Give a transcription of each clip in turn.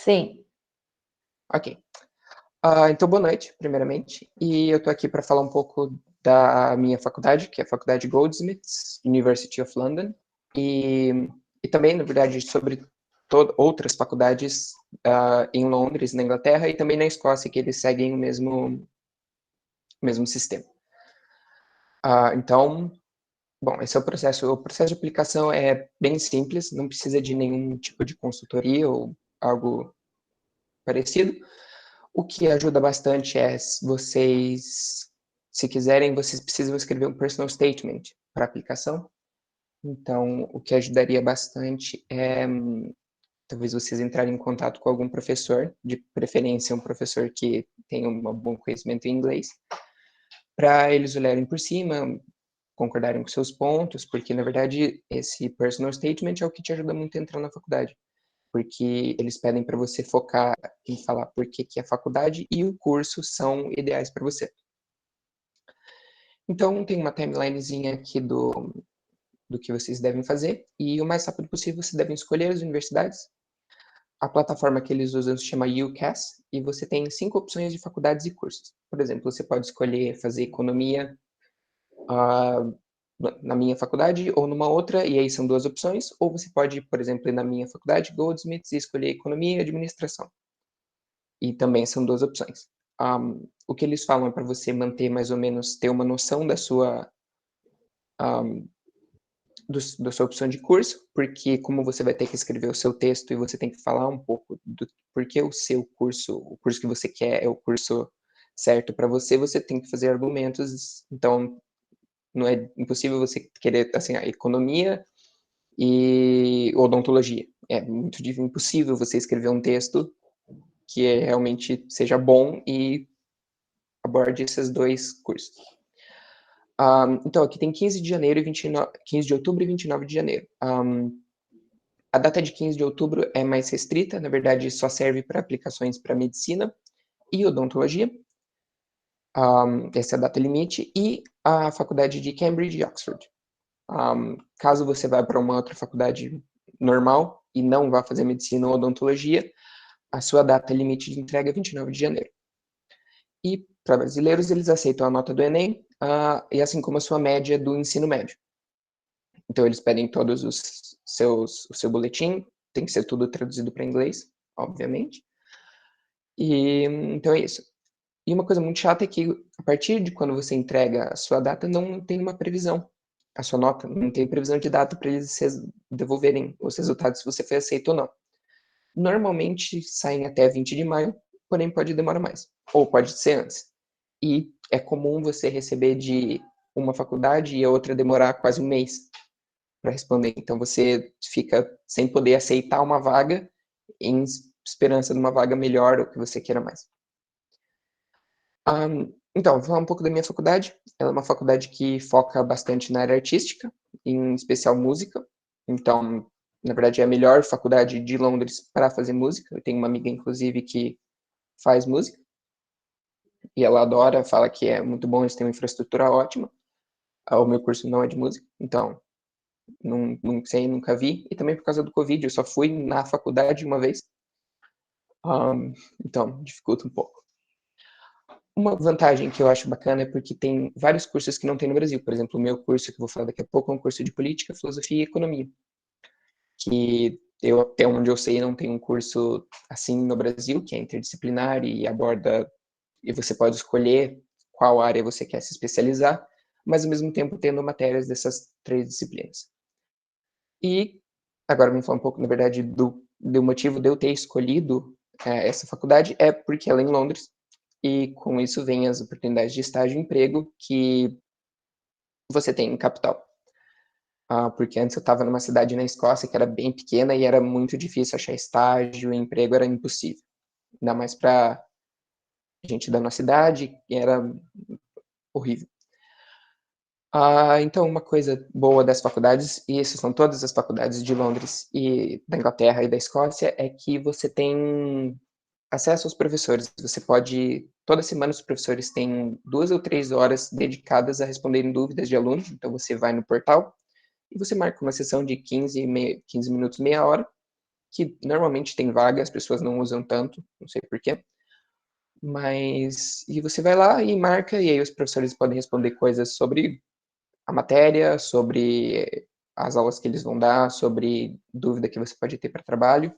Sim. Ok. Então, boa noite, primeiramente. E eu estou aqui para falar um pouco da minha faculdade, que é a Faculdade Goldsmiths, University of London, e também, na verdade, sobre outras faculdades em Londres, na Inglaterra, e também na Escócia, que eles seguem o mesmo sistema. Então, bom, esse é o processo. O processo de aplicação é bem simples, não precisa de nenhum tipo de consultoria ou algo parecido. O que ajuda bastante é vocês, se quiserem, vocês precisam escrever um personal statement para a aplicação. Então, o que ajudaria bastante é talvez vocês entrarem em contato com algum professor, de preferência um professor que tenha um bom conhecimento em inglês, para eles olharem por cima, concordarem com seus pontos, porque, na verdade, esse personal statement é o que te ajuda muito a entrar na faculdade, porque eles pedem para você focar em falar por que a faculdade e o curso são ideais para você. Então, tem uma timelinezinha aqui do que vocês devem fazer, e o mais rápido possível vocês devem escolher as universidades. A plataforma que eles usam se chama UCAS, e você tem 5 opções de faculdades e cursos. Por exemplo, você pode escolher fazer economia na minha faculdade ou numa outra, e aí são 2 opções, ou você pode, por exemplo, ir na minha faculdade, Goldsmiths, e escolher economia e administração. E também são 2 opções. O que eles falam é para você manter mais ou menos, ter uma noção da sua da sua opção de curso, porque como você vai ter que escrever o seu texto e você tem que falar um pouco do porquê o curso que você quer é o curso certo para você, você tem que fazer argumentos, então não é impossível você querer, assim, a economia e odontologia. É muito impossível você escrever um texto que realmente seja bom e aborde esses 2 cursos. Então, aqui tem 15 de janeiro e 15 de outubro e 29 de janeiro. A data de 15 de outubro é mais restrita, na verdade, só serve para aplicações para medicina e odontologia. Essa é a data limite. E a faculdade de Cambridge e Oxford. Caso você vá para uma outra faculdade normal e não vá fazer medicina ou odontologia, a sua data limite de entrega é 29 de janeiro. E para brasileiros, eles aceitam a nota do Enem, e assim como a sua média do ensino médio. Então, eles pedem todos o seu boletim, tem que ser tudo traduzido para inglês, obviamente. E então é isso. E uma coisa muito chata é que, a partir de quando você entrega a sua data, não tem uma previsão. A sua nota não tem previsão de data para eles devolverem os resultados se você foi aceito ou não. Normalmente saem até 20 de maio, porém pode demorar mais, ou pode ser antes. E é comum você receber de uma faculdade e a outra demorar quase um mês para responder. Então você fica sem poder aceitar uma vaga em esperança de uma vaga melhor ou que você queira mais. Então, vou falar um pouco da minha faculdade. Ela é uma faculdade que foca bastante na área artística, em especial música. Então, na verdade, é a melhor faculdade de Londres para fazer música. Eu tenho uma amiga, inclusive, que faz música. E ela adora, fala que é muito bom, eles têm uma infraestrutura ótima. O meu curso não é de música, então não sei, nunca vi. E também por causa do Covid, eu só fui na faculdade uma vez. Então, dificulta um pouco. Uma vantagem que eu acho bacana é porque tem vários cursos que não tem no Brasil. Por exemplo, o meu curso, que eu vou falar daqui a pouco, é um curso de Política, Filosofia e Economia. Que eu, até onde eu sei, não tem um curso assim no Brasil, que é interdisciplinar e aborda... E você pode escolher qual área você quer se especializar, mas ao mesmo tempo tendo matérias dessas 3 disciplinas. E agora vamos falar um pouco, na verdade, do motivo de eu ter escolhido essa faculdade, é porque ela é em Londres, e com isso vem as oportunidades de estágio e emprego que você tem em capital. Porque antes eu estava numa cidade na Escócia que era bem pequena e era muito difícil achar estágio, emprego era impossível. Ainda mais para gente da nossa idade, era horrível. Então, uma coisa boa das faculdades, e essas são todas as faculdades de Londres e da Inglaterra e da Escócia, é que você tem acesso aos professores. Você pode, toda semana os professores têm 2 ou 3 horas dedicadas a responderem dúvidas de alunos, então você vai no portal e você marca uma sessão de 15 minutos, meia hora, que normalmente tem vaga, as pessoas não usam tanto, não sei porquê. Mas, e você vai lá e marca, e aí os professores podem responder coisas sobre a matéria, sobre as aulas que eles vão dar, sobre dúvida que você pode ter para trabalho.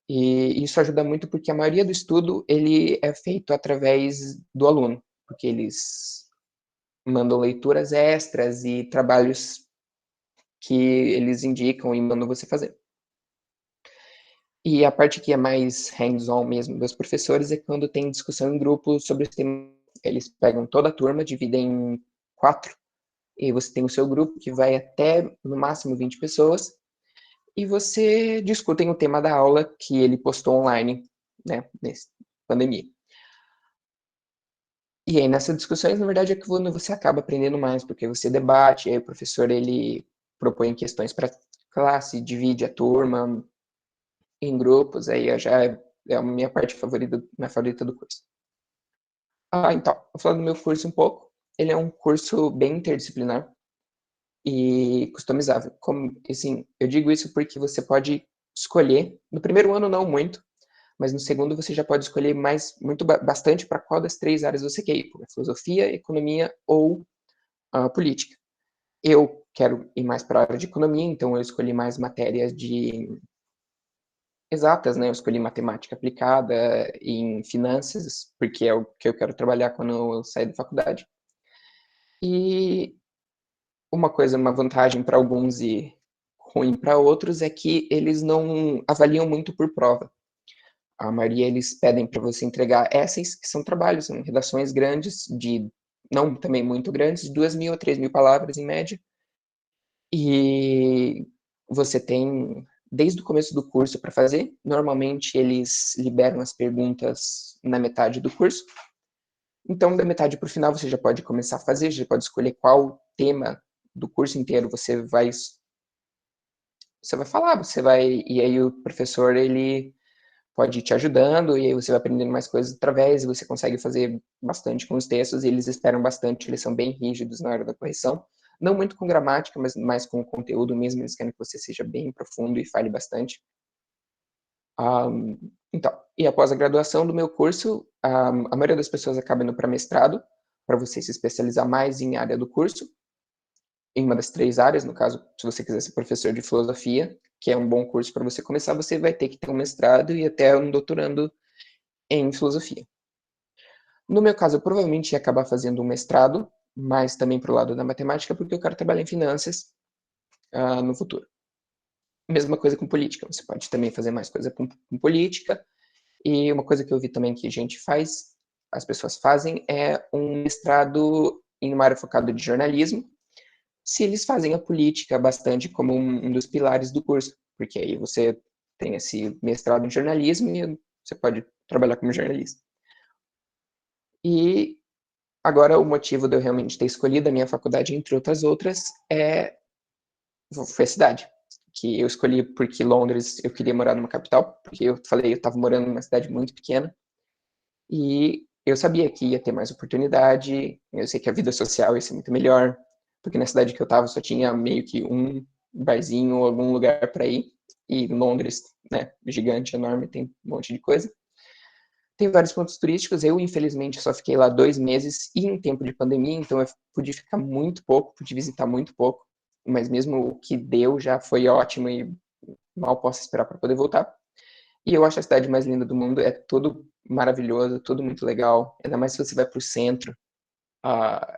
E isso ajuda muito porque a maioria do estudo ele é feito através do aluno, porque eles mandam leituras extras e trabalhos que eles indicam e mandam você fazer. E a parte que é mais hands-on mesmo dos professores é quando tem discussão em grupo sobre os temas. Eles pegam toda a turma, dividem em 4, e você tem o seu grupo que vai até no máximo 20 pessoas, e você discutem o tema da aula que ele postou online, né, nessa pandemia. E aí nessas discussões, na verdade, é quando você acaba aprendendo mais, porque você debate, aí o professor ele propõe questões para classe, divide a turma em grupos, aí já é a minha favorita do curso. Então, vou falar do meu curso um pouco. Ele é um curso bem interdisciplinar e customizável. Como, assim, eu digo isso porque você pode escolher, no primeiro ano não muito, mas no segundo você já pode escolher bastante para qual das 3 áreas você quer ir, filosofia, economia ou política. Eu quero ir mais para a área de economia, então eu escolhi mais matérias de exatas, né? Eu escolhi matemática aplicada em finanças, porque é o que eu quero trabalhar quando eu sair da faculdade. E uma vantagem para alguns e ruim para outros é que eles não avaliam muito por prova. A maioria eles pedem para você entregar essays, que são trabalhos, são redações grandes, não também muito grandes, de 2.000 a 3.000 palavras em média. E você tem desde o começo do curso para fazer. Normalmente eles liberam as perguntas na metade do curso. Então, da metade para o final, você já pode começar a fazer, já pode escolher qual tema do curso inteiro você vai falar, e aí o professor ele pode ir te ajudando, e aí você vai aprendendo mais coisas através, e você consegue fazer bastante com os textos, e eles esperam bastante, eles são bem rígidos na hora da correção. Não muito com gramática, mas mais com o conteúdo mesmo, eles querem que você seja bem profundo e fale bastante. Então, e após a graduação do meu curso, a maioria das pessoas acaba indo para mestrado, para você se especializar mais em área do curso, em uma das 3 áreas, no caso, se você quiser ser professor de filosofia, que é um bom curso para você começar, você vai ter que ter um mestrado e até um doutorando em filosofia. No meu caso, eu provavelmente ia acabar fazendo um mestrado, mas também para o lado da matemática, porque eu quero trabalhar em finanças no futuro. Mesma coisa com política, você pode também fazer mais coisa com política, e uma coisa que eu vi também que a gente faz, as pessoas fazem, é um mestrado em uma área focada de jornalismo, se eles fazem a política bastante como um dos pilares do curso, porque aí você tem esse mestrado em jornalismo e você pode trabalhar como jornalista. E agora o motivo de eu realmente ter escolhido a minha faculdade, entre outras outras, foi a cidade. Que eu escolhi porque Londres, eu queria morar numa capital, porque eu falei, eu estava morando numa cidade muito pequena, e eu sabia que ia ter mais oportunidade, eu sei que a vida social ia ser muito melhor, porque na cidade que eu estava só tinha meio que um barzinho ou algum lugar para ir, e Londres, né, gigante, enorme, tem um monte de coisa. Tem vários pontos turísticos, eu infelizmente só fiquei lá 2 meses e em tempo de pandemia, então eu pude ficar muito pouco, pude visitar muito pouco, mas mesmo o que deu já foi ótimo e mal posso esperar para poder voltar. E eu acho a cidade mais linda do mundo, é tudo maravilhoso, tudo muito legal, ainda mais se você vai para o centro,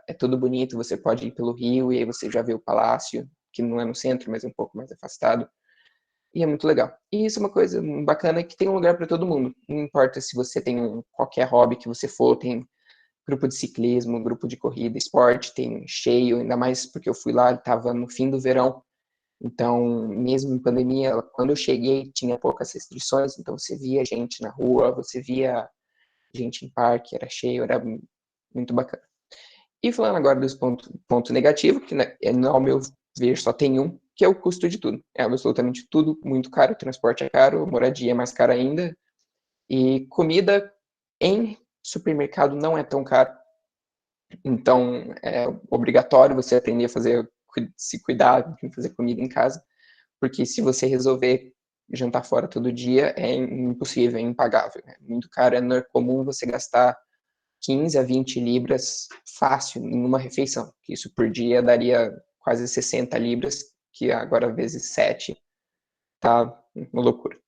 é tudo bonito, você pode ir pelo rio e aí você já vê o palácio, que não é no centro, mas é um pouco mais afastado, e é muito legal. E isso é uma coisa bacana que tem um lugar para todo mundo, não importa se você tem qualquer hobby que você for, tem grupo de ciclismo, grupo de corrida, esporte, tem cheio, ainda mais porque eu fui lá, estava no fim do verão, então, mesmo em pandemia, quando eu cheguei, tinha poucas restrições, então você via gente na rua, você via gente em parque, era cheio, era muito bacana. E falando agora dos ponto negativo, que né, ao meu ver só tem um, que é o custo de tudo. É absolutamente tudo muito caro, o transporte é caro, moradia é mais cara ainda, e comida em supermercado não é tão caro. Então, é obrigatório você aprender a se cuidar, fazer comida em casa, porque se você resolver jantar fora todo dia é impossível, é impagável. É muito caro, é comum você gastar 15 a 20 libras fácil em uma refeição. Isso por dia daria quase 60 libras, que agora vezes 7, tá uma loucura.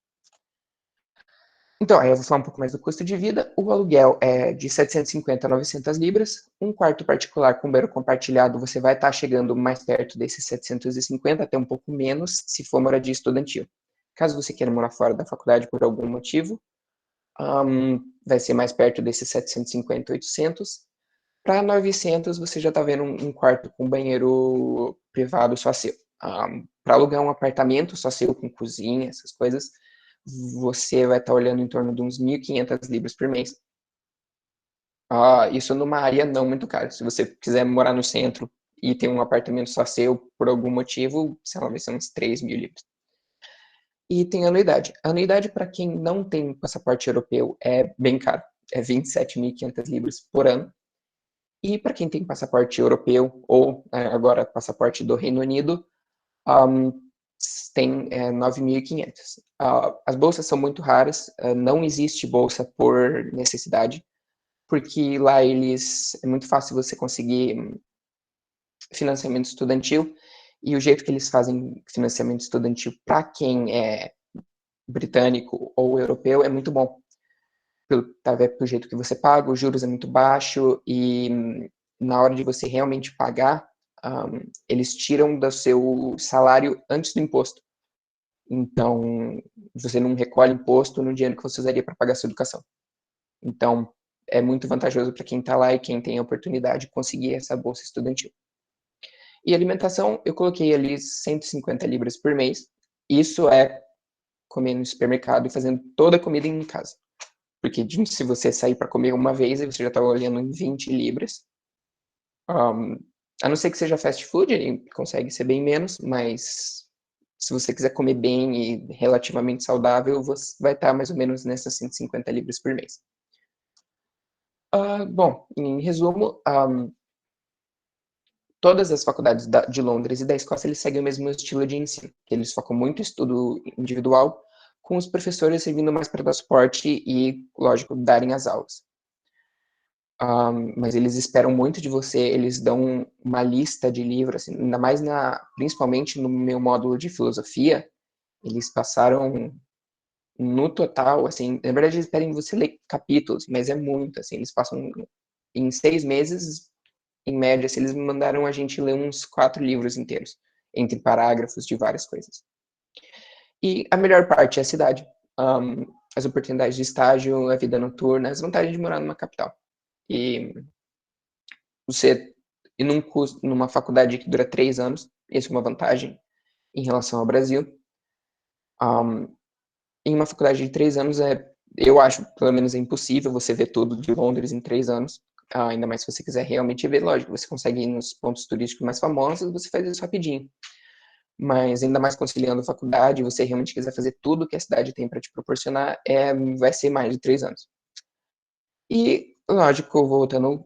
Então, aí eu vou falar um pouco mais do custo de vida. O aluguel é de 750 a 900 libras. Um quarto particular com banheiro compartilhado, você vai estar chegando mais perto desses 750, até um pouco menos, se for moradia estudantil. Caso você queira morar fora da faculdade por algum motivo, vai ser mais perto desses 750, 800. Para 900, você já está vendo um quarto com banheiro privado só seu. Para alugar um apartamento só seu, com cozinha, essas coisas, você vai estar olhando em torno de uns 1.500 libras por mês. Isso numa área não muito cara. Se você quiser morar no centro e ter um apartamento só seu, por algum motivo, sei lá, vai ser uns 3.000 libras. E tem anuidade. A anuidade, para quem não tem passaporte europeu, é bem caro. É 27.500 libras por ano. E para quem tem passaporte europeu ou agora passaporte do Reino Unido, tem 9.500. As bolsas são muito raras, não existe bolsa por necessidade, porque lá é muito fácil você conseguir financiamento estudantil, e o jeito que eles fazem financiamento estudantil para quem é britânico ou europeu é muito bom. Pelo jeito que você paga, os juros é muito baixo, e na hora de você realmente pagar, eles tiram do seu salário antes do imposto. Então, você não recolhe imposto no dinheiro que você usaria para pagar sua educação. Então, é muito vantajoso para quem está lá e quem tem a oportunidade de conseguir essa bolsa estudantil. E alimentação, eu coloquei ali 150 libras por mês. Isso é comendo no supermercado e fazendo toda a comida em casa. Porque se você sair para comer uma vez, você já está olhando em 20 libras. A não ser que seja fast food, ele consegue ser bem menos, mas se você quiser comer bem e relativamente saudável, você vai estar mais ou menos nessas 150 libras por mês. Bom, em resumo, todas as faculdades de Londres e da Escócia, eles seguem o mesmo estilo de ensino, que eles focam muito em estudo individual, com os professores servindo mais para dar suporte e, lógico, darem as aulas. Mas eles esperam muito de você, eles dão uma lista de livros, assim, ainda mais principalmente no meu módulo de filosofia, eles passaram no total, assim, na verdade eles pedem você ler capítulos, mas é muito, assim, eles passam em 6 meses, em média, assim, eles mandaram a gente ler uns 4 livros inteiros, entre parágrafos de várias coisas. E a melhor parte é a cidade, as oportunidades de estágio, a vida noturna, as vantagens de morar numa capital. E você ir numa faculdade que dura 3 anos, isso é uma vantagem em relação ao Brasil. Em uma faculdade de 3 anos, eu acho, pelo menos, é impossível você ver tudo de Londres em 3 anos, ainda mais se você quiser realmente ver, lógico, você consegue ir nos pontos turísticos mais famosos, você faz isso rapidinho. Mas ainda mais conciliando faculdade, você realmente quiser fazer tudo que a cidade tem para te proporcionar, vai ser mais de 3 anos. E, lógico, voltando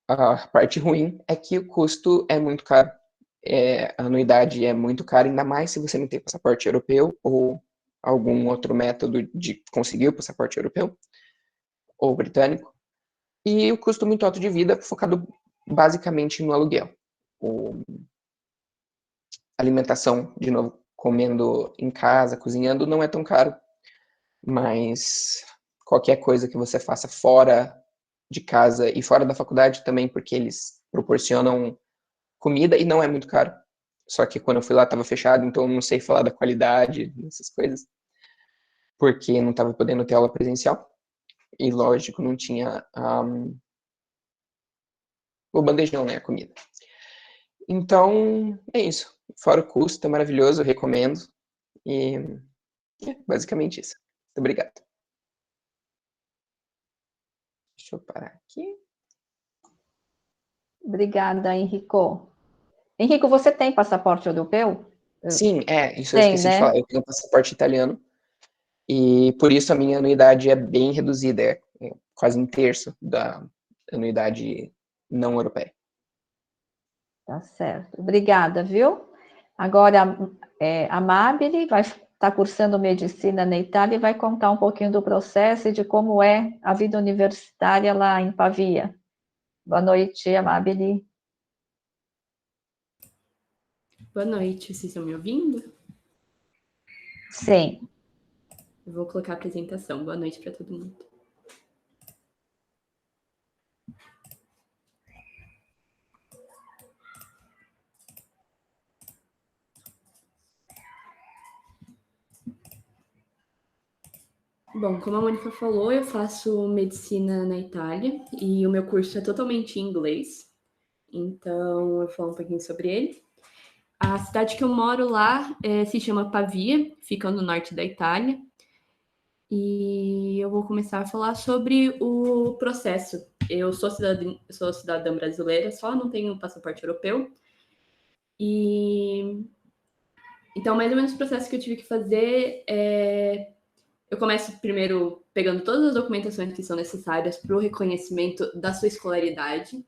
à parte ruim, é que o custo é muito caro. A anuidade é muito cara, ainda mais se você não tem passaporte europeu ou algum outro método de conseguir o passaporte europeu ou britânico. E o custo muito alto de vida, focado basicamente no aluguel. Alimentação, de novo, comendo em casa, cozinhando, não é tão caro, mas qualquer coisa que você faça fora de casa e fora da faculdade também, porque eles proporcionam comida e não é muito caro. Só que quando eu fui lá estava fechado, então eu não sei falar da qualidade dessas coisas, porque não estava podendo ter aula presencial. E lógico, não tinha o bandejão, né, a comida. Então, é isso. Fora o custo, é maravilhoso, eu recomendo. E basicamente isso. Muito obrigado. Deixa eu parar aqui. Obrigada, Henrico. Henrico, você tem passaporte europeu? Sim, isso eu esqueci de falar. Eu tenho um passaporte italiano e por isso a minha anuidade é bem reduzida, é quase um terço da anuidade não europeia. Tá certo. Obrigada, viu? Agora, a Mabile vai está cursando medicina na Itália e vai contar um pouquinho do processo e de como é a vida universitária lá em Pavia. Boa noite, Amabile. Boa noite, vocês estão me ouvindo? Sim. Eu vou colocar a apresentação. Boa noite para todo mundo. Bom, como a Mônica falou, eu faço medicina na Itália e o meu curso é totalmente em inglês. Então, eu vou falar um pouquinho sobre ele. A cidade que eu moro lá se chama Pavia, fica no norte da Itália. E eu vou começar a falar sobre o processo. Eu sou cidadã brasileira, só não tenho passaporte europeu. E então, mais ou menos o processo que eu tive que fazer eu começo primeiro pegando todas as documentações que são necessárias para o reconhecimento da sua escolaridade.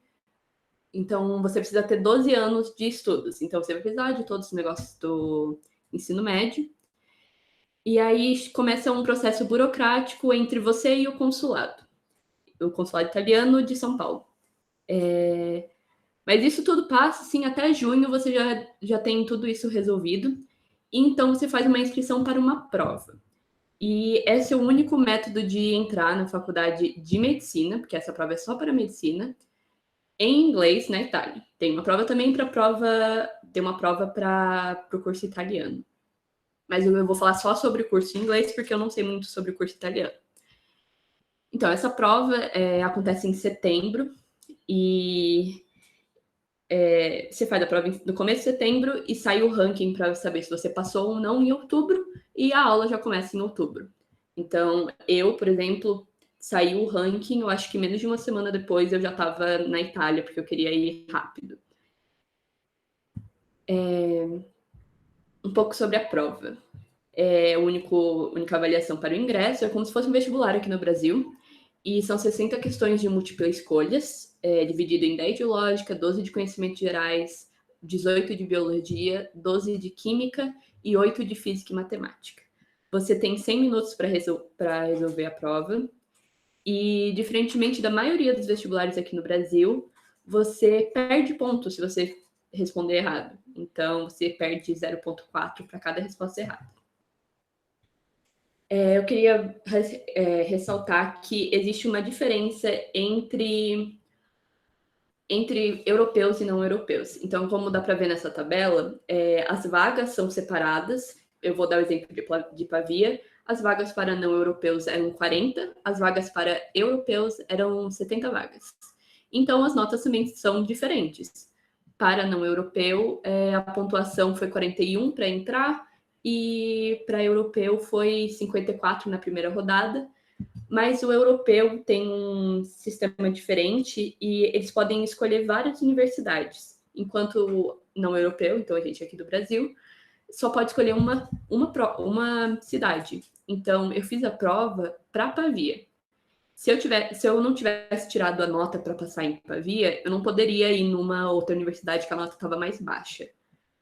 Então, você precisa ter 12 anos de estudos. Então, você vai precisar de todos os negócios do ensino médio. E aí começa um processo burocrático entre você e o consulado italiano de São Paulo. Mas isso tudo passa, assim, até junho você já tem tudo isso resolvido. E então, você faz uma inscrição para uma prova. E esse é o único método de entrar na faculdade de medicina, porque essa prova é só para medicina, em inglês na Itália. Tem uma prova também tem uma prova para o curso italiano. Mas eu vou falar só sobre o curso em inglês, porque eu não sei muito sobre o curso italiano. Então, essa prova acontece em setembro e você faz a prova no começo de setembro e sai o ranking para saber se você passou ou não em outubro, e a aula já começa em outubro. Então, eu, por exemplo, saí o ranking, eu acho que menos de uma semana depois eu já estava na Itália, porque eu queria ir rápido. Um pouco sobre a prova. A única avaliação para o ingresso é como se fosse um vestibular aqui no Brasil, e são 60 questões de múltipla escolhas, dividido em 10 de lógica, 12 de conhecimentos gerais, 18 de biologia, 12 de química e 8 de física e matemática. Você tem 100 minutos para resolver a prova, e diferentemente da maioria dos vestibulares aqui no Brasil, você perde pontos se você responder errado. Então, você perde 0,4 para cada resposta errada. Eu queria ressaltar que existe uma diferença entre europeus e não europeus. Então, como dá para ver nessa tabela, as vagas são separadas. Eu vou dar o exemplo de Pavia. As vagas para não europeus eram 40, as vagas para europeus eram 70 vagas. Então, as notas também são diferentes. Para não europeu, a pontuação foi 41 para entrar, e para europeu foi 54 na primeira rodada, mas o europeu tem um sistema diferente e eles podem escolher várias universidades, enquanto não europeu, então a gente aqui do Brasil, só pode escolher uma cidade. Então, eu fiz a prova para Pavia. Se eu não tivesse tirado a nota para passar em Pavia, eu não poderia ir numa outra universidade que a nota estava mais baixa.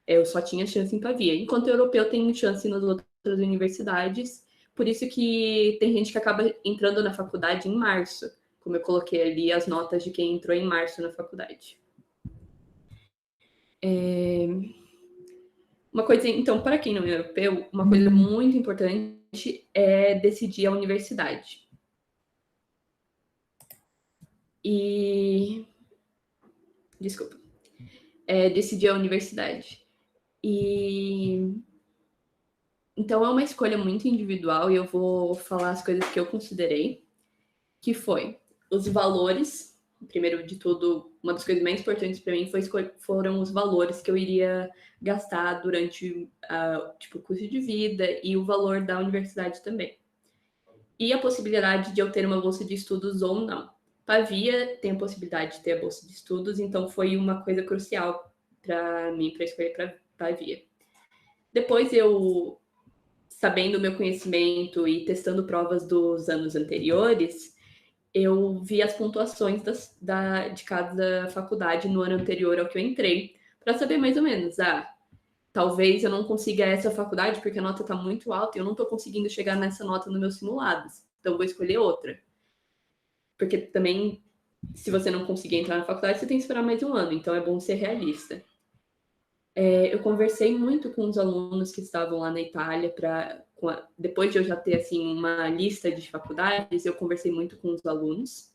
Eu só tinha chance em Pavia. Enquanto o europeu tem chance nas outras universidades, por isso que tem gente que acaba entrando na faculdade em março, como eu coloquei ali as notas de quem entrou em março na faculdade. Uma coisa, então, para quem não é europeu, uma coisa muito importante é decidir a universidade. Desculpa. Decidir a universidade. Então, é uma escolha muito individual e eu vou falar as coisas que eu considerei, que foi os valores. Primeiro de tudo, uma das coisas mais importantes para mim foram os valores que eu iria gastar durante o custo de vida e o valor da universidade também. E a possibilidade de eu ter uma bolsa de estudos ou não. Pavia tem a possibilidade de ter a bolsa de estudos, então foi uma coisa crucial para mim para escolher para Pavia. Depois sabendo o meu conhecimento e testando provas dos anos anteriores, eu vi as pontuações de cada faculdade no ano anterior ao que eu entrei, para saber mais ou menos, talvez eu não consiga essa faculdade porque a nota está muito alta e eu não estou conseguindo chegar nessa nota nos meus simulados. Então, vou escolher outra. Porque também, se você não conseguir entrar na faculdade, você tem que esperar mais um ano. Então, é bom ser realista. Eu conversei muito com os alunos que estavam lá na Itália, depois de eu já ter assim, uma lista de faculdades, eu conversei muito com os alunos,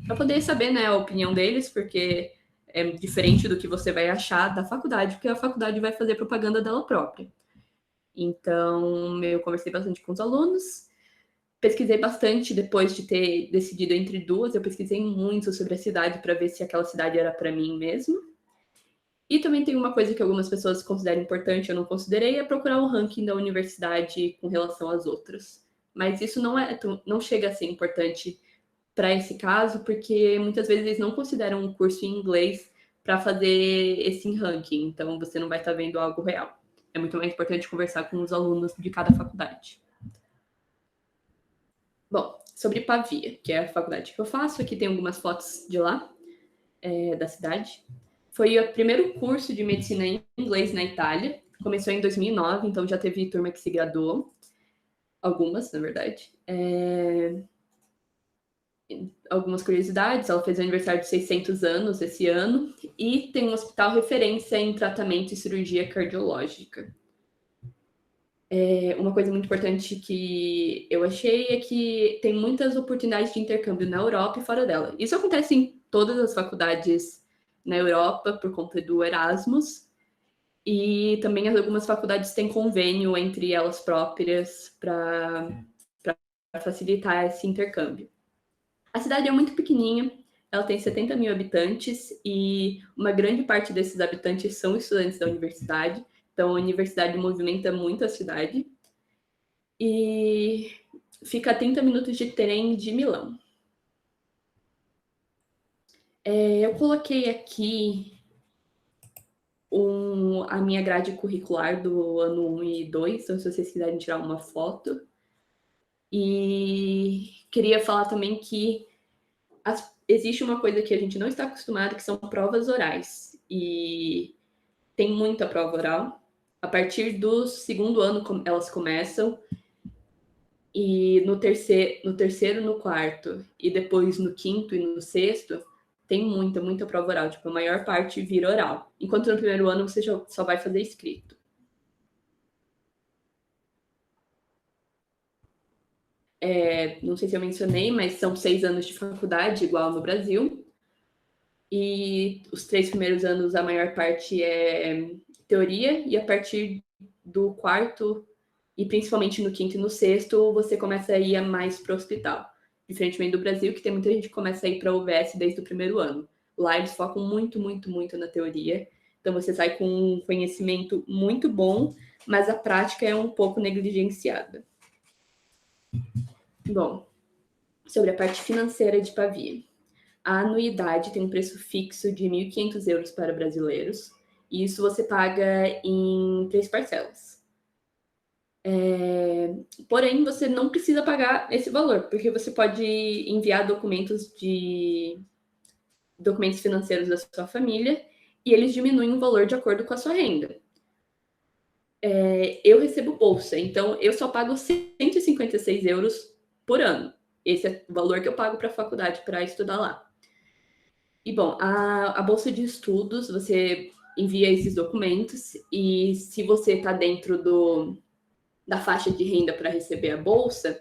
para poder saber, né, a opinião deles, porque é diferente do que você vai achar da faculdade, porque a faculdade vai fazer propaganda dela própria. Então, eu conversei bastante com os alunos, pesquisei bastante depois de ter decidido entre duas, eu pesquisei muito sobre a cidade para ver se aquela cidade era para mim mesmo. E também tem uma coisa que algumas pessoas consideram importante, eu não considerei, é procurar o ranking da universidade com relação às outras. Mas isso não chega a ser importante para esse caso, porque muitas vezes eles não consideram um curso em inglês para fazer esse ranking, então você não vai estar vendo algo real. É muito mais importante conversar com os alunos de cada faculdade. Bom, sobre Pavia, que é a faculdade que eu faço, aqui tem algumas fotos de lá, da cidade. Foi o primeiro curso de medicina em inglês na Itália. Começou em 2009, então já teve turma que se graduou. Algumas, na verdade. Algumas curiosidades. Ela fez aniversário de 600 anos esse ano. E tem um hospital referência em tratamento e cirurgia cardiológica. Uma coisa muito importante que eu achei é que tem muitas oportunidades de intercâmbio na Europa e fora dela. Isso acontece em todas as faculdades na Europa por conta do Erasmus, e também algumas faculdades têm convênio entre elas próprias para facilitar esse intercâmbio. A cidade é muito pequenininha, ela tem 70 mil habitantes e uma grande parte desses habitantes são estudantes da universidade, então a universidade movimenta muito a cidade e fica a 30 minutos de trem de Milão. Eu coloquei aqui a minha grade curricular do ano 1 e 2, então se vocês quiserem tirar uma foto. E queria falar também que existe uma coisa que a gente não está acostumado, que são provas orais. E tem muita prova oral. A partir do segundo ano elas começam. E no terceiro, no quarto, e depois no quinto e no sexto, tem muita prova oral. Tipo, a maior parte vira oral. Enquanto no primeiro ano você só vai fazer escrito. Não sei se eu mencionei, mas são 6 anos de faculdade, igual no Brasil. E os 3 primeiros anos, a maior parte é teoria, e a partir do quarto, e principalmente no quinto e no sexto, você começa a ir mais para o hospital. Diferentemente do Brasil, que tem muita gente que começa a ir para a UVS desde o primeiro ano. Lá eles focam muito na teoria. Então você sai com um conhecimento muito bom, mas a prática é um pouco negligenciada. Bom, sobre a parte financeira de Pavia. A anuidade tem um preço fixo de 1.500 euros para brasileiros, e isso você paga em 3 parcelas. Porém, você não precisa pagar esse valor, porque você pode enviar documentos financeiros da sua família, e eles diminuem o valor de acordo com a sua renda. Eu recebo bolsa, então eu só pago 156 euros por ano. Esse é o valor que eu pago para a faculdade para estudar lá. E, bom, a bolsa de estudos, você envia esses documentos e se você está dentro da faixa de renda para receber a bolsa,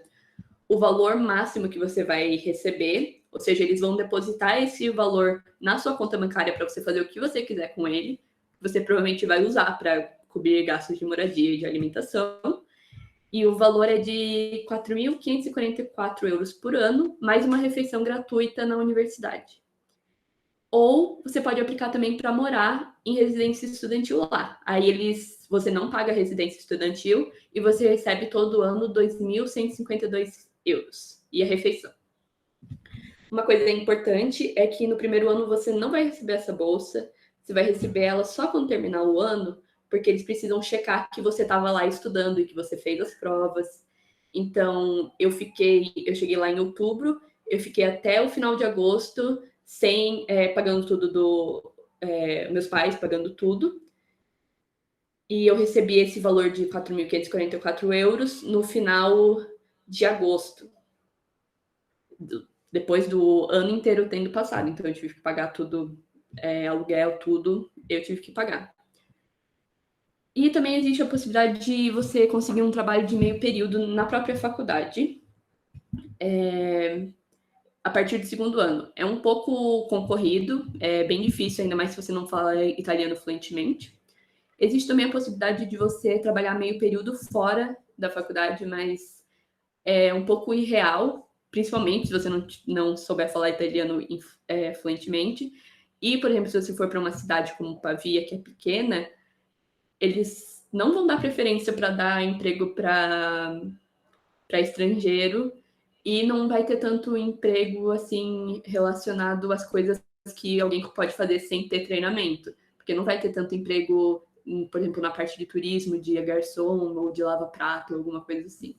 o valor máximo que você vai receber, ou seja, eles vão depositar esse valor na sua conta bancária para você fazer o que você quiser com ele, você provavelmente vai usar para cobrir gastos de moradia e de alimentação, e o valor é de 4.544 euros por ano, mais uma refeição gratuita na universidade. Ou você pode aplicar também para morar em residência estudantil lá. Aí você não paga residência estudantil e você recebe todo ano 2.152 euros e a refeição. Uma coisa importante é que no primeiro ano você não vai receber essa bolsa, você vai receber ela só quando terminar o ano, porque eles precisam checar que você estava lá estudando e que você fez as provas. Então, eu cheguei lá em outubro, eu fiquei até o final de agosto pagando tudo meus pais pagando tudo. E eu recebi esse valor de 4.544 euros no final de agosto, depois do ano inteiro tendo passado. Então, eu tive que pagar tudo, aluguel, tudo, eu tive que pagar. E também existe a possibilidade de você conseguir um trabalho de meio período na própria faculdade, a partir do segundo ano. É um pouco concorrido, é bem difícil, ainda mais se você não fala italiano fluentemente. Existe também a possibilidade de você trabalhar meio período fora da faculdade, mas é um pouco irreal, principalmente se você não souber falar italiano fluentemente. E, por exemplo, se você for para uma cidade como Pavia, que é pequena, eles não vão dar preferência para dar emprego para estrangeiro e não vai ter tanto emprego assim relacionado às coisas que alguém pode fazer sem ter treinamento, porque não vai ter tanto emprego, por exemplo, na parte de turismo, de garçom ou de lava-prato, alguma coisa assim.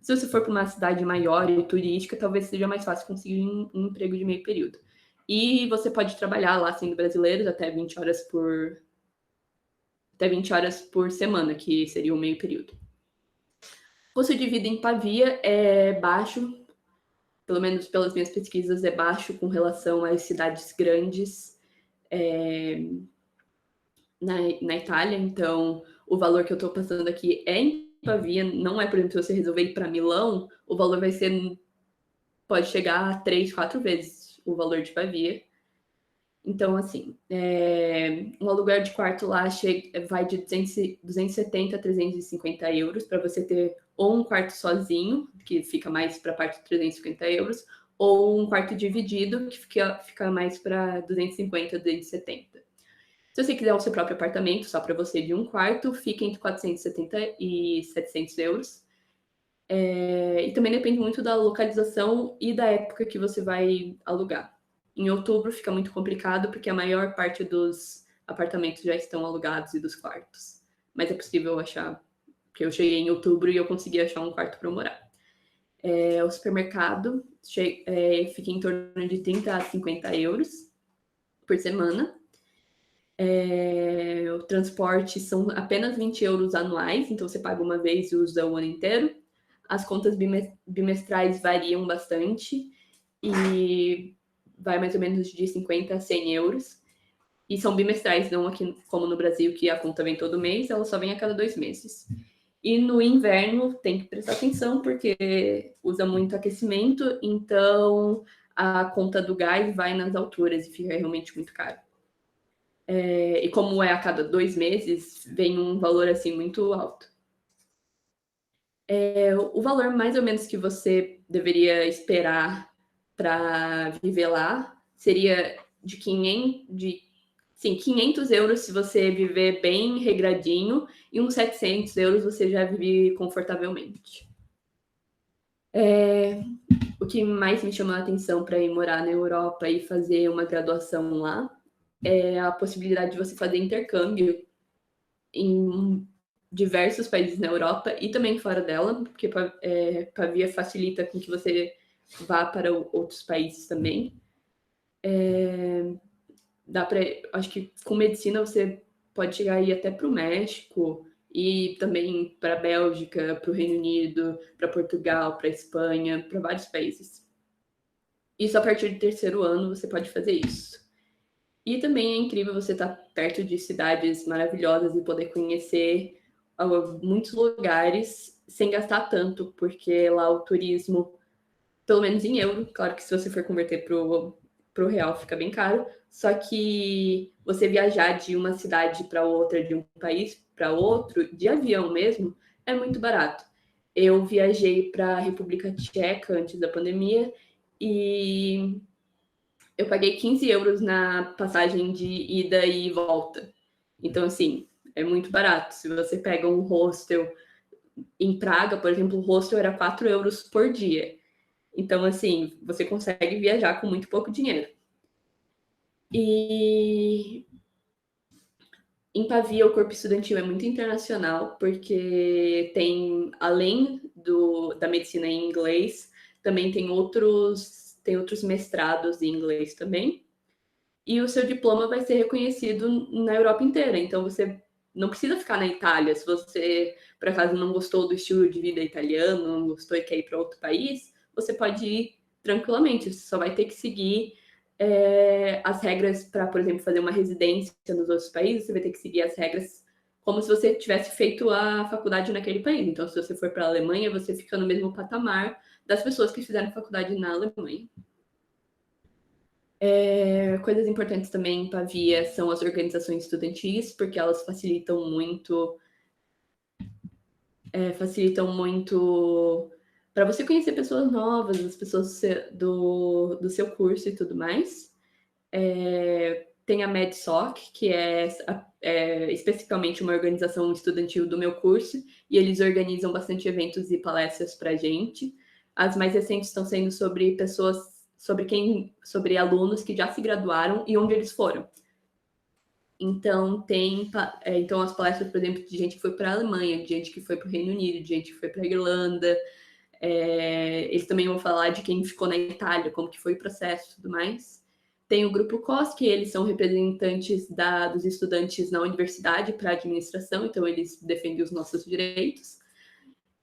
Se você for para uma cidade maior e turística, talvez seja mais fácil conseguir um emprego de meio período. E você pode trabalhar lá sendo brasileiro até 20 horas por semana, que seria o meio período. O custo de vida em Pavia é baixo, pelo menos pelas minhas pesquisas, é baixo com relação às cidades grandes na Itália. Então, o valor que eu estou passando aqui é em Pavia, não é, por exemplo, se você resolver ir para Milão, o valor pode chegar a 3, 4 vezes o valor de Pavia. Então, assim, um aluguel de quarto lá vai de 270 a 350 euros para você ter ou um quarto sozinho, que fica mais para a parte de 350 euros, ou um quarto dividido, que fica mais para 250, 270. Se você quiser o seu próprio apartamento, só para você de um quarto, fica entre 470 e 700 euros. E também depende muito da localização e da época que você vai alugar. Em outubro fica muito complicado, porque a maior parte dos apartamentos já estão alugados e dos quartos. Mas é possível achar, porque eu cheguei em outubro e eu consegui achar um quarto para morar. O supermercado fica em torno de 30 a 50 euros por semana. O transporte são apenas 20 euros anuais, então você paga uma vez e usa o ano inteiro. As contas bimestrais variam bastante e vai mais ou menos de 50 a 100 euros. E são bimestrais, não aqui como no Brasil, que a conta vem todo mês, ela só vem a cada 2 meses. E no inverno tem que prestar atenção, porque usa muito aquecimento, então a conta do gás vai nas alturas e fica realmente muito caro. E como é a cada 2 meses, vem um valor assim muito alto. O valor mais ou menos que você deveria esperar para viver lá seria de 500 euros se você viver bem regradinho, e uns 700 euros você já vive confortavelmente. O que mais me chamou a atenção para ir morar na Europa e fazer uma graduação lá é a possibilidade de você fazer intercâmbio em diversos países na Europa e também fora dela, porque Pavia facilita com que você vá para outros países também. Acho que com medicina você pode chegar aí até para o México e também para a Bélgica, para o Reino Unido, para Portugal, para a Espanha, para vários países. Isso a partir do 3º ano você pode fazer isso. E também é incrível você estar perto de cidades maravilhosas e poder conhecer muitos lugares sem gastar tanto, porque lá o turismo, pelo menos em euro, claro que se você for converter pro real fica bem caro, só que você viajar de uma cidade para outra, de um país para outro, de avião mesmo, é muito barato. Eu viajei para a República Tcheca antes da pandemia e eu paguei 15 euros na passagem de ida e volta. Então, assim, é muito barato. Se você pega um hostel em Praga, por exemplo, o hostel era 4 euros por dia. Então, assim, você consegue viajar com muito pouco dinheiro. E em Pavia, o corpo estudantil é muito internacional, porque tem, além da medicina em inglês, também tem outros mestrados em inglês também. E o seu diploma vai ser reconhecido na Europa inteira. Então, você não precisa ficar na Itália. Se você, por acaso, não gostou do estilo de vida italiano, não gostou e quer ir para outro país, você pode ir tranquilamente. Você só vai ter que seguir as regras para, por exemplo, fazer uma residência nos outros países. Você vai ter que seguir as regras como se você tivesse feito a faculdade naquele país. Então, se você for para a Alemanha, você fica no mesmo patamar das pessoas que fizeram faculdade na Alemanha. Coisas importantes também em Pavia são as organizações estudantis, porque elas facilitam muito para você conhecer pessoas novas, as pessoas do seu curso e tudo mais. Tem a MedSoc, que é especificamente uma organização estudantil do meu curso, e eles organizam bastante eventos e palestras para a gente. As mais recentes estão sendo sobre pessoas, sobre alunos que já se graduaram e onde eles foram. Então, então as palestras, por exemplo, de gente que foi para a Alemanha, de gente que foi para o Reino Unido, de gente que foi para a Irlanda. Eles também vão falar de quem ficou na Itália, como que foi o processo e tudo mais. Tem o Grupo COS, que eles são representantes dos estudantes na universidade para administração, então eles defendem os nossos direitos.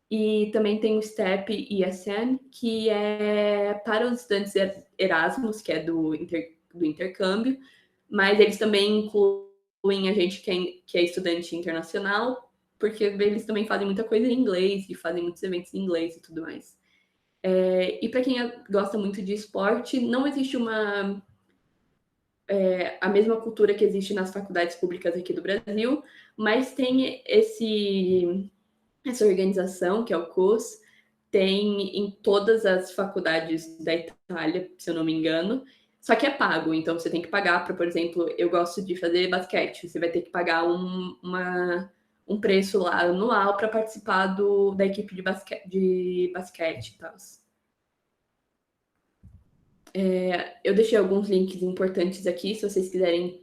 E também tem o STEP ISN, que é para os estudantes Erasmus, que é do intercâmbio, mas eles também incluem a gente que é estudante internacional, porque eles também fazem muita coisa em inglês e fazem muitos eventos em inglês e tudo mais. E para quem gosta muito de esporte, não existe a mesma cultura que existe nas faculdades públicas aqui do Brasil, mas tem essa organização, que é o CUS, tem em todas as faculdades da Itália, se eu não me engano, só que é pago, então você tem que pagar para, por exemplo, eu gosto de fazer basquete, você vai ter que pagar um preço lá anual para participar da equipe de basquete e tal. Eu deixei alguns links importantes aqui, se vocês quiserem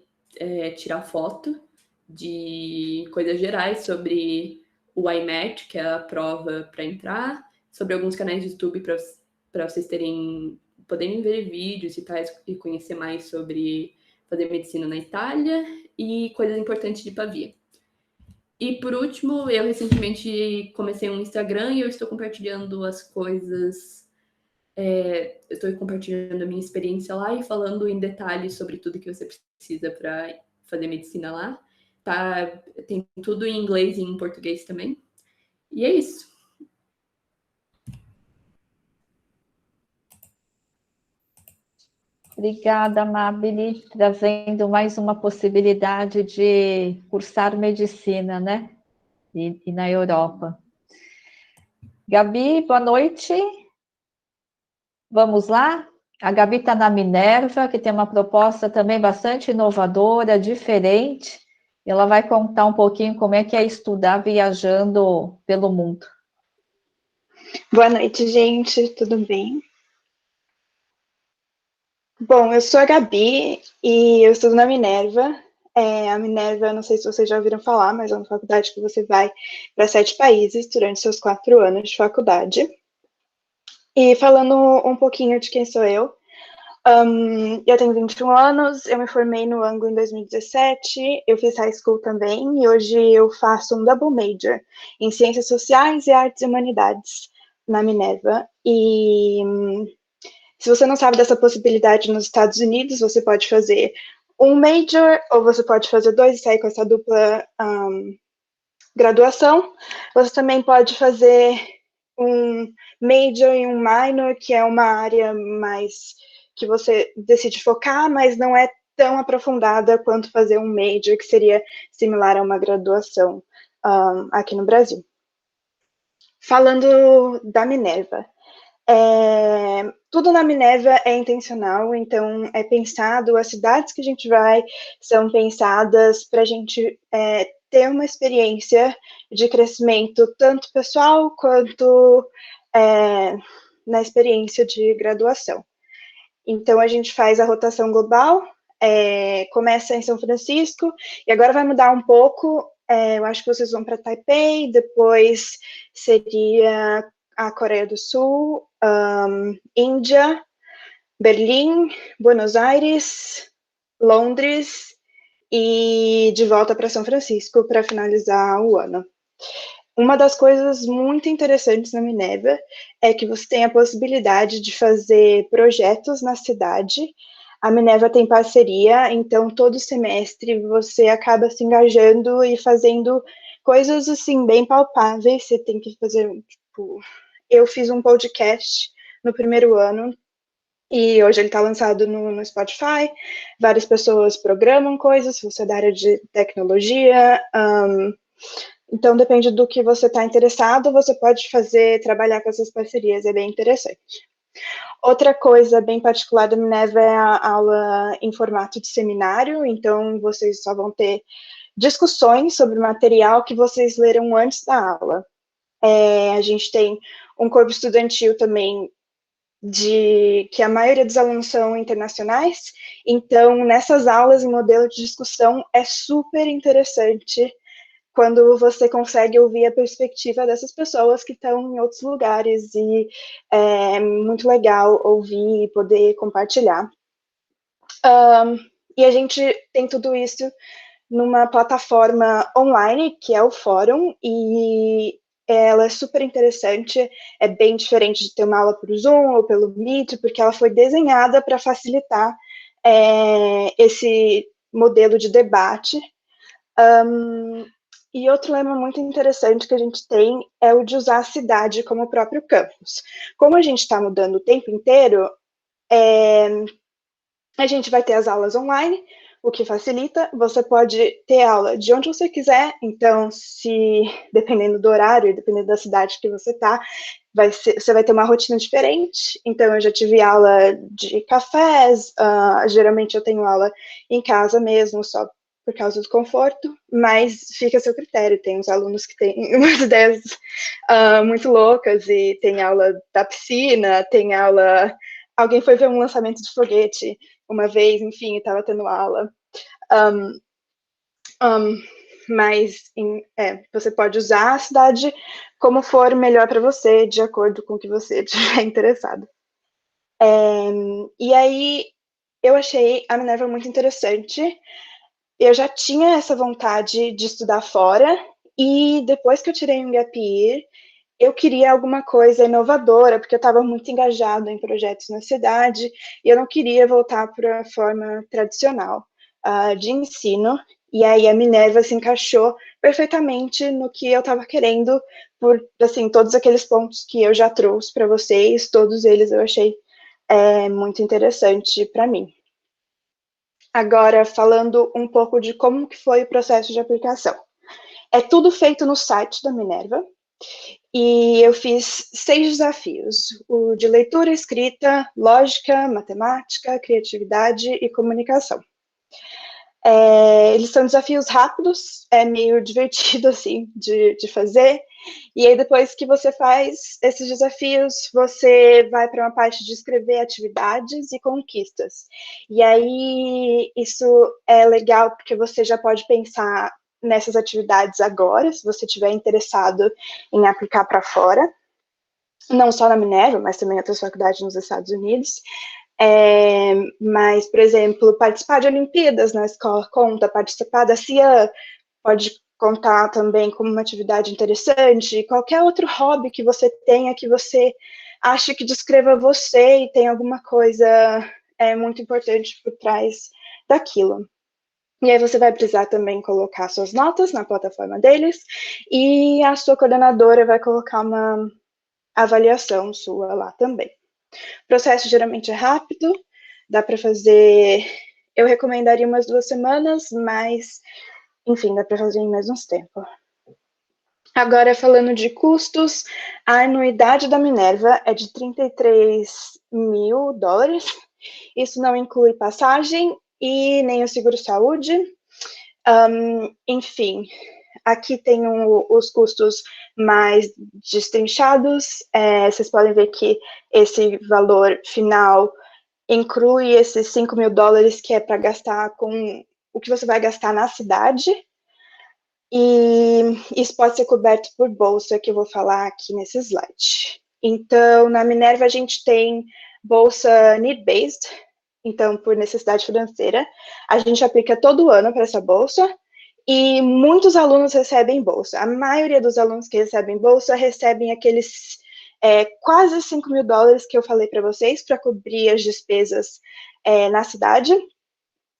tirar foto de coisas gerais sobre o IMET, que é a prova para entrar, sobre alguns canais de YouTube para vocês poderem ver vídeos e tais, e conhecer mais sobre fazer medicina na Itália e coisas importantes de Pavia. E por último, eu recentemente comecei um Instagram e eu estou compartilhando as coisas. Eu estou compartilhando a minha experiência lá e falando em detalhes sobre tudo que você precisa para fazer medicina lá. Tem tudo em inglês e em português também. E é isso. Obrigada, Amabile, trazendo mais uma possibilidade de cursar medicina, né? E na Europa. Gabi, boa noite. Vamos lá? A Gabi está na Minerva, que tem uma proposta também bastante inovadora, diferente. Ela vai contar um pouquinho como é que é estudar viajando pelo mundo. Boa noite, gente. Tudo bem? Bom, eu sou a Gabi e eu estudo na Minerva. A Minerva, não sei se vocês já ouviram falar, mas é uma faculdade que você vai para 7 países durante seus 4 anos de faculdade. E falando um pouquinho de quem sou eu tenho 21 anos, eu me formei no Anglo em 2017, eu fiz high school também, e hoje eu faço um double major em Ciências Sociais e Artes e Humanidades na Minerva. E se você não sabe dessa possibilidade nos Estados Unidos, você pode fazer um major, ou você pode fazer 2 e sair com essa dupla graduação. Você também pode fazer um major e um minor, que é uma área mais que você decide focar, mas não é tão aprofundada quanto fazer um major, que seria similar a uma graduação aqui no Brasil. Falando da Minerva, tudo na Minerva é intencional, então é pensado, as cidades que a gente vai são pensadas para a gente ter uma experiência de crescimento tanto pessoal quanto na experiência de graduação. Então a gente faz a rotação global, começa em São Francisco e agora vai mudar um pouco. Eu acho que vocês vão para Taipei, depois seria a Coreia do Sul, Índia, Berlim, Buenos Aires, Londres e de volta para São Francisco para finalizar o ano. Uma das coisas muito interessantes na Minerva é que você tem a possibilidade de fazer projetos na cidade. A Minerva tem parceria, então todo semestre você acaba se engajando e fazendo coisas assim bem palpáveis. Você tem que fazer, tipo, eu fiz um podcast no primeiro ano e hoje ele está lançado no Spotify. Várias pessoas programam coisas, se você é da área de tecnologia. Então, depende do que você está interessado, você pode trabalhar com essas parcerias, é bem interessante. Outra coisa bem particular da Minerva é a aula em formato de seminário, então vocês só vão ter discussões sobre o material que vocês leram antes da aula. A gente tem um corpo estudantil também, que a maioria dos alunos são internacionais, então nessas aulas em modelo de discussão é super interessante quando você consegue ouvir a perspectiva dessas pessoas que estão em outros lugares, e é muito legal ouvir e poder compartilhar. E a gente tem tudo isso numa plataforma online, que é o fórum, e ela é super interessante, é bem diferente de ter uma aula por Zoom ou pelo Meet, porque ela foi desenhada para facilitar esse modelo de debate. E outro lema muito interessante que a gente tem é o de usar a cidade como o próprio campus. Como a gente está mudando o tempo inteiro, a gente vai ter as aulas online, o que facilita. Você pode ter aula de onde você quiser, então, dependendo do horário e dependendo da cidade que você está, você vai ter uma rotina diferente. Então, eu já tive aula de cafés, geralmente eu tenho aula em casa mesmo, só por causa do conforto, mas fica a seu critério. Tem uns alunos que têm umas ideias muito loucas, e tem aula da piscina, tem aula... Alguém foi ver um lançamento de foguete uma vez, enfim, estava tendo aula. Mas você pode usar a cidade como for melhor para você, de acordo com o que você estiver interessado. E aí, eu achei a Minerva muito interessante. Eu já tinha essa vontade de estudar fora, e depois que eu tirei um gap year, eu queria alguma coisa inovadora, porque eu estava muito engajado em projetos na cidade, e eu não queria voltar para a forma tradicional de ensino, e aí a Minerva se encaixou perfeitamente no que eu estava querendo, por, assim, todos aqueles pontos que eu já trouxe para vocês, todos eles eu achei muito interessante para mim. Agora, falando um pouco de como que foi o processo de aplicação. É tudo feito no site da Minerva, e eu fiz 6 desafios: o de leitura, escrita, lógica, matemática, criatividade e comunicação. Eles são desafios rápidos, é meio divertido, assim, de fazer. E aí, depois que você faz esses desafios, você vai para uma parte de escrever atividades e conquistas. E aí, isso é legal, porque você já pode pensar nessas atividades agora, se você estiver interessado em aplicar para fora. Não só na Minerva, mas também em outras faculdades nos Estados Unidos. Mas, por exemplo, participar de Olimpíadas na escola conta, participar da CIAN pode contar também como uma atividade interessante. Qualquer outro hobby que você tenha, que você ache que descreva você e tem alguma coisa muito importante por trás daquilo. E aí você vai precisar também colocar suas notas na plataforma deles, e a sua coordenadora vai colocar uma avaliação sua lá também. O processo geralmente é rápido, dá para fazer, eu recomendaria umas 2 semanas, mas, enfim, dá para fazer em menos tempo. Agora, falando de custos, a anuidade da Minerva é de $33 mil. Isso não inclui passagem e nem o seguro-saúde. Enfim, aqui tem os custos mais destrinchados. Vocês podem ver que esse valor final inclui esses $5 mil, que é para gastar com o que você vai gastar na cidade. E isso pode ser coberto por bolsa, que eu vou falar aqui nesse slide. Então, na Minerva, a gente tem bolsa need-based, então por necessidade financeira. A gente aplica todo ano para essa bolsa e muitos alunos recebem bolsa. A maioria dos alunos que recebem bolsa recebem aqueles quase $5.000 que eu falei para vocês para cobrir as despesas na cidade.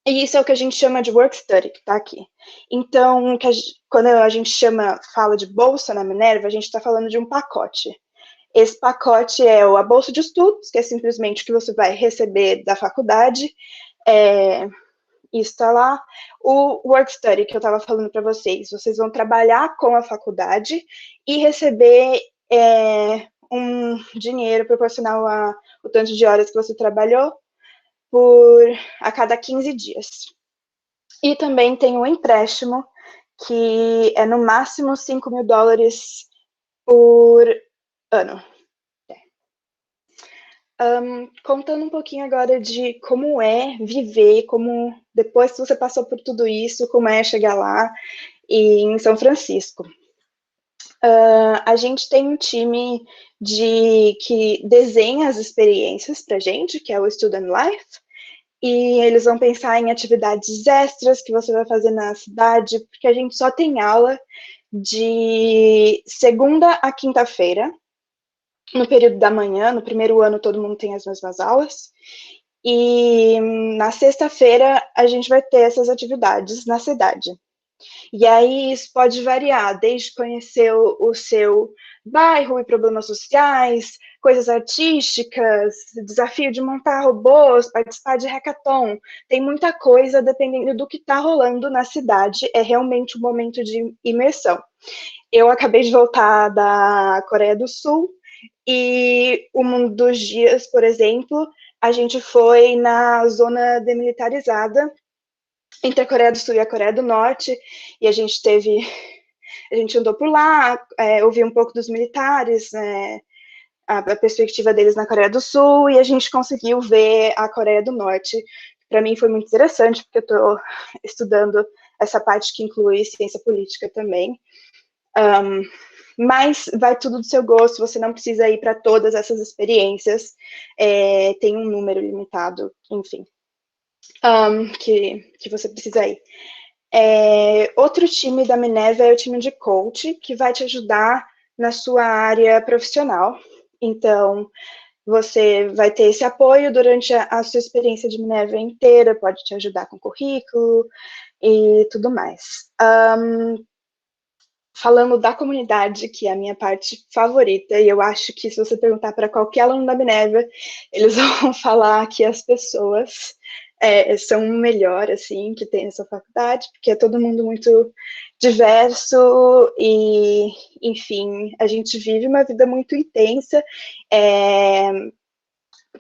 E isso é o que a gente chama de work study, que está aqui. Então, quando a gente fala de bolsa na Minerva, a gente está falando de um pacote. Esse pacote é a bolsa de estudos, que é simplesmente o que você vai receber da faculdade. Isso está lá. O work study, que eu estava falando para vocês, vocês vão trabalhar com a faculdade e receber um dinheiro proporcional ao tanto de horas que você trabalhou a cada 15 dias. E também tem um empréstimo, que é no máximo $5.000 por ano. Contando um pouquinho agora de como é viver, como depois que você passou por tudo isso, como é chegar lá em São Francisco. A gente tem um time que desenha as experiências para a gente, que é o Student Life, e eles vão pensar em atividades extras que você vai fazer na cidade, porque a gente só tem aula de segunda a quinta-feira, no período da manhã. No primeiro ano todo mundo tem as mesmas aulas, e na sexta-feira a gente vai ter essas atividades na cidade. E aí isso pode variar, desde conhecer o seu bairro e problemas sociais, coisas artísticas, desafio de montar robôs, participar de hackathon. Tem muita coisa dependendo do que está rolando na cidade, é realmente um momento de imersão. Eu acabei de voltar da Coreia do Sul e um dos dias, por exemplo, a gente foi na zona demilitarizada entre a Coreia do Sul e a Coreia do Norte, e a gente andou por lá, ouviu um pouco dos militares, a perspectiva deles na Coreia do Sul, e a gente conseguiu ver a Coreia do Norte. Para mim foi muito interessante, porque eu estou estudando essa parte que inclui ciência política também. Mas vai tudo do seu gosto, você não precisa ir para todas essas experiências, tem um número limitado, enfim. Que você precisa ir. Outro time da Minerva é o time de coach, que vai te ajudar na sua área profissional. Então, você vai ter esse apoio durante a sua experiência de Minerva inteira, pode te ajudar com currículo e tudo mais. Falando da comunidade, que é a minha parte favorita, e eu acho que se você perguntar para qualquer aluno da Minerva, eles vão falar que as pessoas são o melhor, assim, que tem nessa faculdade, porque é todo mundo muito diverso e, enfim, a gente vive uma vida muito intensa,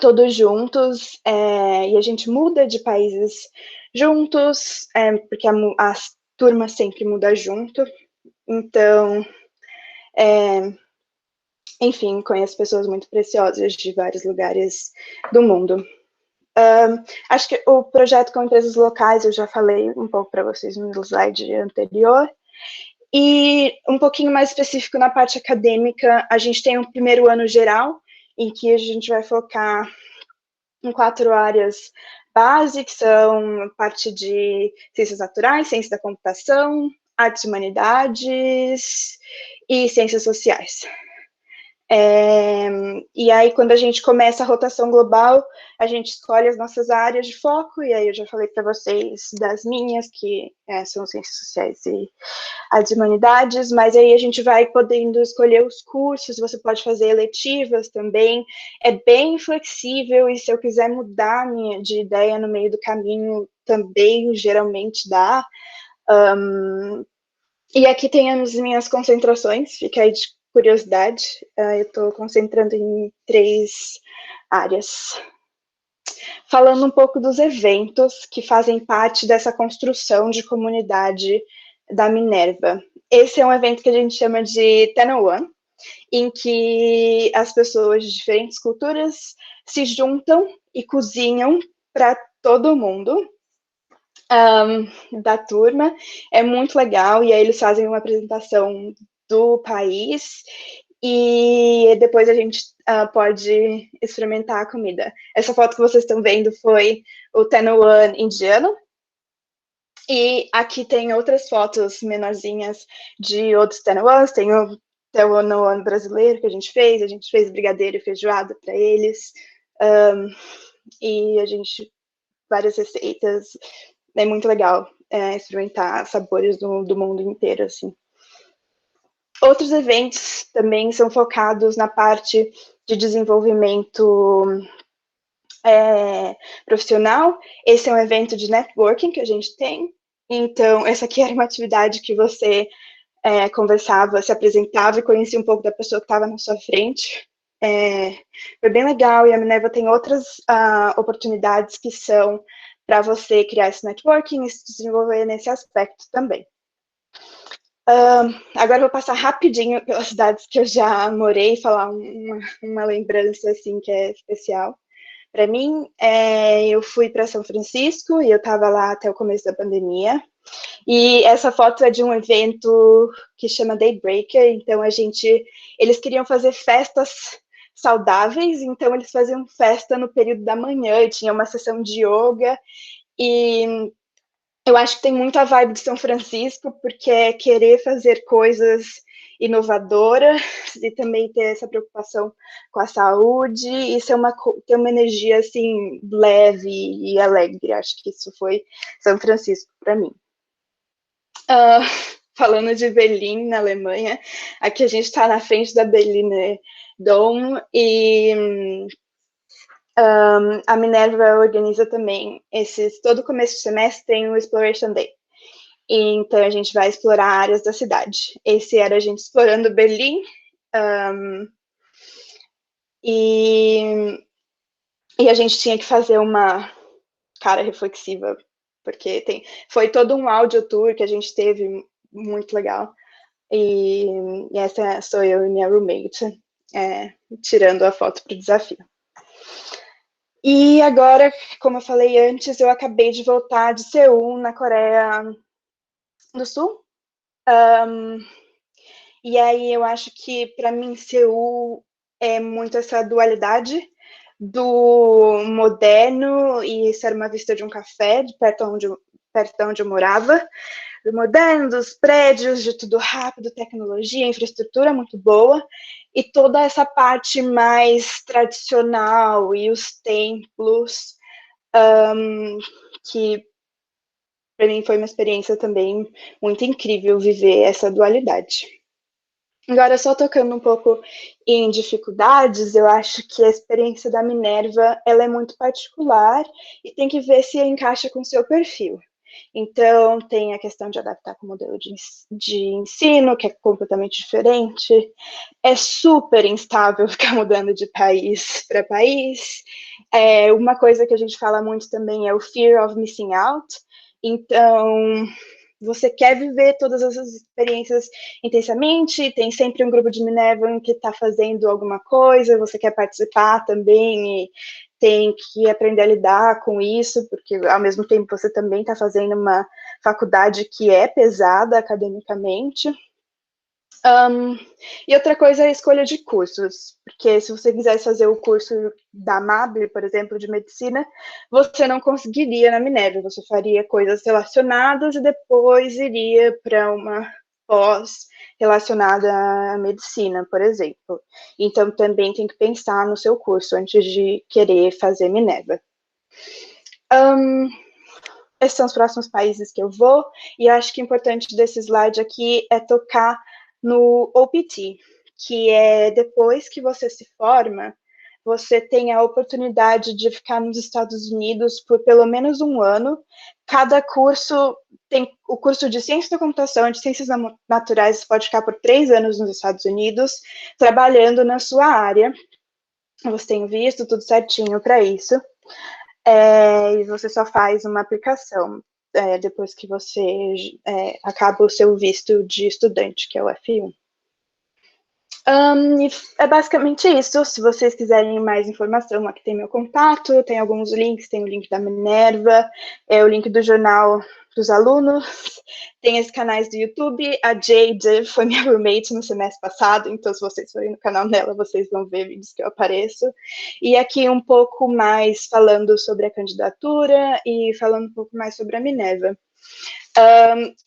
todos juntos, e a gente muda de países juntos, porque a turma sempre muda junto, então, enfim, conheço pessoas muito preciosas de vários lugares do mundo. Acho que o projeto com empresas locais eu já falei um pouco para vocês no slide anterior. E um pouquinho mais específico na parte acadêmica, a gente tem um primeiro ano geral, em que a gente vai focar em 4 áreas básicas, que são parte de ciências naturais, ciência da computação, artes e humanidades e ciências sociais. E aí, quando a gente começa a rotação global, a gente escolhe as nossas áreas de foco, e aí eu já falei para vocês das minhas, que são ciências sociais e artes e humanidades, mas aí a gente vai podendo escolher os cursos, você pode fazer eletivas também, é bem flexível, e se eu quiser mudar de ideia no meio do caminho, também geralmente dá. E aqui tem as minhas concentrações, fica aí de curiosidade, eu estou concentrando em 3 áreas. Falando um pouco dos eventos que fazem parte dessa construção de comunidade da Minerva. Esse é um evento que a gente chama de 1001, em que as pessoas de diferentes culturas se juntam e cozinham para todo mundo da turma. É muito legal, e aí eles fazem uma apresentação do país, e depois a gente pode experimentar a comida. Essa foto que vocês estão vendo foi o Tenoan indiano, e aqui tem outras fotos menorzinhas de outros Tenoans, tem o Tenoan brasileiro que a gente fez brigadeiro e feijoada para eles, e várias receitas, é muito legal experimentar sabores do mundo inteiro, assim. Outros eventos também são focados na parte de desenvolvimento profissional. Esse é um evento de networking que a gente tem. Então, essa aqui era uma atividade que você conversava, se apresentava e conhecia um pouco da pessoa que estava na sua frente. Foi bem legal, e a Minerva tem outras oportunidades que são para você criar esse networking e se desenvolver nesse aspecto também. Agora eu vou passar rapidinho pelas cidades que eu já morei e falar uma lembrança assim que é especial para mim. Eu fui para São Francisco e eu estava lá até o começo da pandemia. E essa foto é de um evento que chama Daybreaker. Então eles queriam fazer festas saudáveis, então eles faziam festa no período da manhã e tinha uma sessão de yoga. E eu acho que tem muita vibe de São Francisco, porque é querer fazer coisas inovadoras e também ter essa preocupação com a saúde e ter uma energia assim leve e alegre. Acho que isso foi São Francisco para mim. Falando de Berlim, na Alemanha, aqui a gente está na frente da Berliner Dome e a Minerva organiza também todo começo de semestre tem o Exploration Day. Então a gente vai explorar áreas da cidade. Esse era a gente explorando Berlim. E a gente tinha que fazer uma cara reflexiva, porque foi todo um audio tour que a gente teve, muito legal. E essa sou eu e minha roommate, tirando a foto para o desafio. E agora, como eu falei antes, eu acabei de voltar de Seul, na Coreia do Sul. E aí eu acho que, para mim, Seul é muito essa dualidade do moderno e ser uma vista de um café, perto onde eu morava, do moderno, dos prédios, de tudo rápido, tecnologia, infraestrutura muito boa, e toda essa parte mais tradicional e os templos, que para mim foi uma experiência também muito incrível viver essa dualidade. Agora, só tocando um pouco em dificuldades, eu acho que a experiência da Minerva ela é muito particular e tem que ver se encaixa com o seu perfil. Então, tem a questão de adaptar com o modelo de ensino, que é completamente diferente. É super instável ficar mudando de país para país. Uma coisa que a gente fala muito também é o fear of missing out. Então, você quer viver todas essas experiências intensamente, tem sempre um grupo de Minerva que está fazendo alguma coisa, você quer participar também e tem que aprender a lidar com isso, porque ao mesmo tempo você também está fazendo uma faculdade que é pesada academicamente. E outra coisa é a escolha de cursos, porque se você quisesse fazer o curso da MABLE, por exemplo, de medicina, você não conseguiria na Minerva, você faria coisas relacionadas e depois iria para uma pós relacionada à medicina, por exemplo. Então, também tem que pensar no seu curso antes de querer fazer Minerva. Esses são os próximos países que eu vou, e eu acho que o importante desse slide aqui é tocar no OPT, que é depois que você se forma, você tem a oportunidade de ficar nos Estados Unidos por pelo menos um ano. Cada curso tem o curso de Ciência da Computação, de Ciências Naturais, pode ficar por 3 anos nos Estados Unidos, trabalhando na sua área. Você tem visto tudo certinho para isso. E você só faz uma aplicação depois que você acaba o seu visto de estudante, que é o F1. É basicamente isso. Se vocês quiserem mais informação, aqui tem meu contato, tem alguns links, tem o link da Minerva, o link do jornal os alunos. Tem esses canais do YouTube. A Jade foi minha roommate no semestre passado, então se vocês forem no canal dela, vocês vão ver vídeos que eu apareço. E aqui um pouco mais falando sobre a candidatura e falando um pouco mais sobre a Minerva.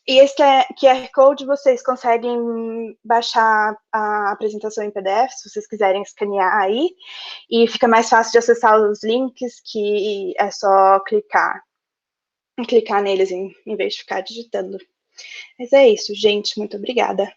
E esse QR Code vocês conseguem baixar a apresentação em PDF, se vocês quiserem escanear aí, e fica mais fácil de acessar os links, que é só clicar neles em vez de ficar digitando. Mas é isso, gente, muito obrigada.